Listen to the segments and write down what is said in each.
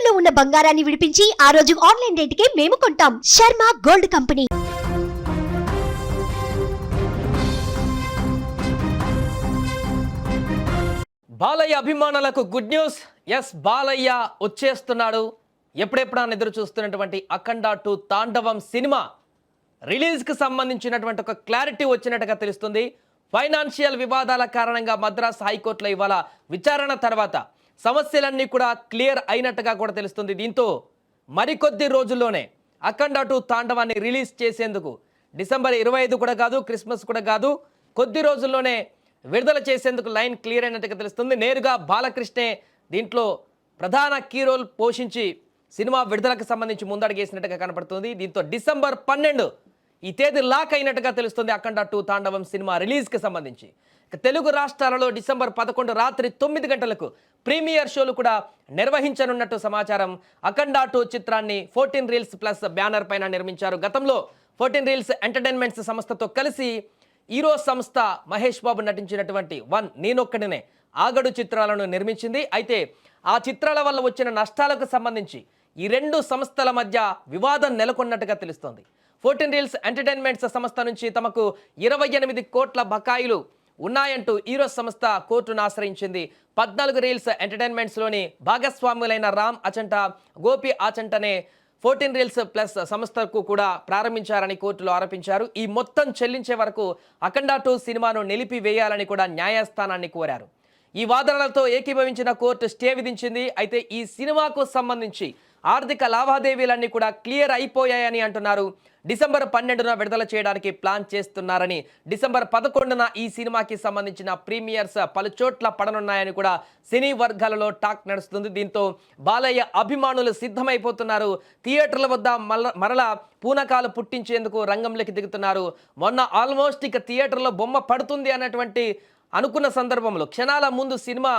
తాకట్టులో ఉన్న బంగారాన్ని విడిపించి ఆ రోజు ఆన్లైన్ రేటుకే మేము కొంటాం. Sharma gold company. బాలయ్య అభిమానులకు గుడ్ న్యూస్. ఎస్, బాలయ్య వచ్చేస్తున్నాడు. ఎప్పుడెప్పుడా ఎదురు చూస్తున్నటువంటి అఖండ 2 తాండవం సినిమా రిలీజ్కి సంబంధించినటువంటి ఒక క్లారిటీ వచ్చినట్టుగా తెలుస్తుంది. ఫైనాన్షియల్ వివాదాల కారణంగా మద్రాస్ హైకోర్టులో ఇవాళ విచారణ తర్వాత సమస్యలన్నీ కూడా క్లియర్ అయినట్టుగా కూడా తెలుస్తుంది. దీంతో మరికొద్ది రోజుల్లోనే అఖండ 2 తాండవాన్ని రిలీజ్ చేసేందుకు డిసెంబర్ 25 కూడా కాదు, క్రిస్మస్ కూడా కాదు, కొద్ది రోజుల్లోనే విడుదల చేసేందుకు లైన్ క్లియర్ అయినట్టుగా తెలుస్తుంది. నేరుగా బాలకృష్ణే దీంట్లో ప్రధాన కీ రోల్ పోషించి సినిమా విడుదలకు సంబంధించి ముందడుగేసినట్టుగా కనపడుతుంది. దీంతో డిసెంబర్ 12 ఈ తేదీ లాక్ అయినట్టుగా తెలుస్తుంది అఖండ 2 తాండవం సినిమా రిలీజ్కి సంబంధించి. తెలుగు రాష్ట్రాలలో డిసెంబర్ 11 రాత్రి 9 గంటలకు ప్రీమియర్ షోలు కూడా నిర్వహించనున్నట్టు సమాచారం. అఖండ 2 చిత్రాన్ని 14 రీల్స్ ప్లస్ బ్యానర్ పైన నిర్మించారు. గతంలో 14 రీల్స్ ఎంటర్టైన్మెంట్స్ సంస్థతో కలిసి హీరో సంస్థ మహేష్ బాబు నటించినటువంటి 1 నేనొక్కడినే ఆగడు చిత్రాలను నిర్మించింది. అయితే ఆ చిత్రాల వల్ల వచ్చిన నష్టాలకు సంబంధించి ఈ రెండు సంస్థల మధ్య వివాదం నెలకొన్నట్టుగా తెలుస్తోంది. 14 రీల్స్ ఎంటర్టైన్మెంట్స్ సంస్థ నుంచి తమకు 28 కోట్ల బకాయిలు ఉన్నాయంటూ హీరో సంస్థ కోర్టును ఆశ్రయించింది. 14 రీల్స్ ఎంటర్టైన్మెంట్స్లోని భాగస్వాములైన రామ్ అచంట, గోపి ఆచంటనే 14 రీల్స్ ప్లస్ సంస్థకు కూడా ప్రారంభించారని కోర్టులో ఆరోపించారు. ఈ మొత్తం చెల్లించే వరకు అఖండ 2 సినిమాను నిలిపివేయాలని కూడా న్యాయస్థానాన్ని కోరారు. ఈ వాదనలతో ఏకీభవించిన కోర్టు స్టే విధించింది. అయితే ఈ సినిమాకు సంబంధించి ఆర్థిక లావాదేవీలన్నీ కూడా క్లియర్ అయిపోయాయని అంటున్నారు. డిసెంబర్ 12న విడుదల చేయడానికి ప్లాన్ చేస్తున్నారని, డిసెంబర్ 11న ఈ సినిమాకి సంబంధించిన ప్రీమియర్స్ పలు చోట్ల పడనున్నాయని కూడా సినీ వర్గాలలో టాక్ నడుస్తుంది. దీంతో బాలయ్య అభిమానులు సిద్ధమైపోతున్నారు. థియేటర్ల వద్ద మరలా పూనకాలు పుట్టించేందుకు రంగంలోకి దిగుతున్నారు. మొన్న ఆల్మోస్ట్ ఇక థియేటర్లో బొమ్మ పడుతుంది అన్నటువంటి అనుకున్న సందర్భంలో క్షణాల ముందు సినిమా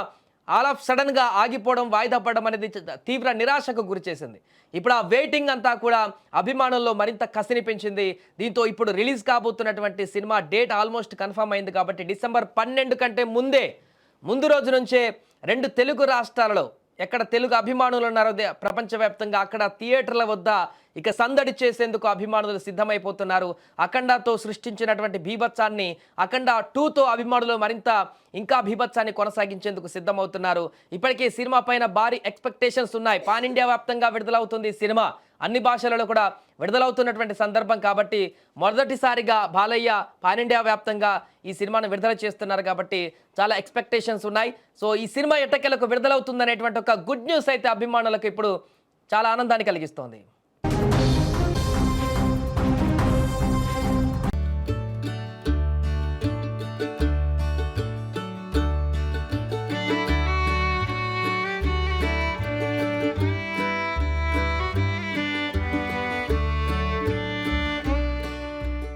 ఆల్ ఆఫ్ సడన్గా ఆగిపోవడం, వాయిదా పడడం అనేది తీవ్ర నిరాశకు గురి చేసింది. ఇప్పుడు ఆ వెయిటింగ్ అంతా కూడా అభిమానుల్లో మరింత కసిని పెంచింది. దీంతో ఇప్పుడు రిలీజ్ కాబోతున్నటువంటి సినిమా డేట్ ఆల్మోస్ట్ కన్ఫర్మ్ అయింది. కాబట్టి డిసెంబర్ 12 కంటే ముందు రోజు నుంచే 2 తెలుగు రాష్ట్రాలలో ఎక్కడ తెలుగు అభిమానులు ఉన్నారో ప్రపంచవ్యాప్తంగా అక్కడ థియేటర్ల వద్ద ఇక సందడి చేసేందుకు అభిమానులు సిద్ధమైపోతున్నారు. అఖండతో సృష్టించినటువంటి బీభత్సాన్ని అఖండ 2తో అభిమానులు మరింత ఇంకా బీభత్సాన్ని కొనసాగించేందుకు సిద్ధమవుతున్నారు. ఇప్పటికే సినిమా పైన భారీ ఎక్స్పెక్టేషన్స్ ఉన్నాయి. పాన్ ఇండియా వ్యాప్తంగా విడుదలవుతుంది సినిమా, అన్ని భాషలలో కూడా విడుదలవుతున్నటువంటి సందర్భం కాబట్టి మొదటిసారిగా బాలయ్య పాన్ ఇండియా వ్యాప్తంగా ఈ సినిమాను విడుదల చేస్తున్నారు కాబట్టి చాలా ఎక్స్పెక్టేషన్స్ ఉన్నాయి. సో ఈ సినిమా ఎట్టకేలకు విడుదలవుతుందనేటువంటి ఒక గుడ్ న్యూస్ అయితే అభిమానులకు ఇప్పుడు చాలా ఆనందాన్ని కలిగిస్తోంది.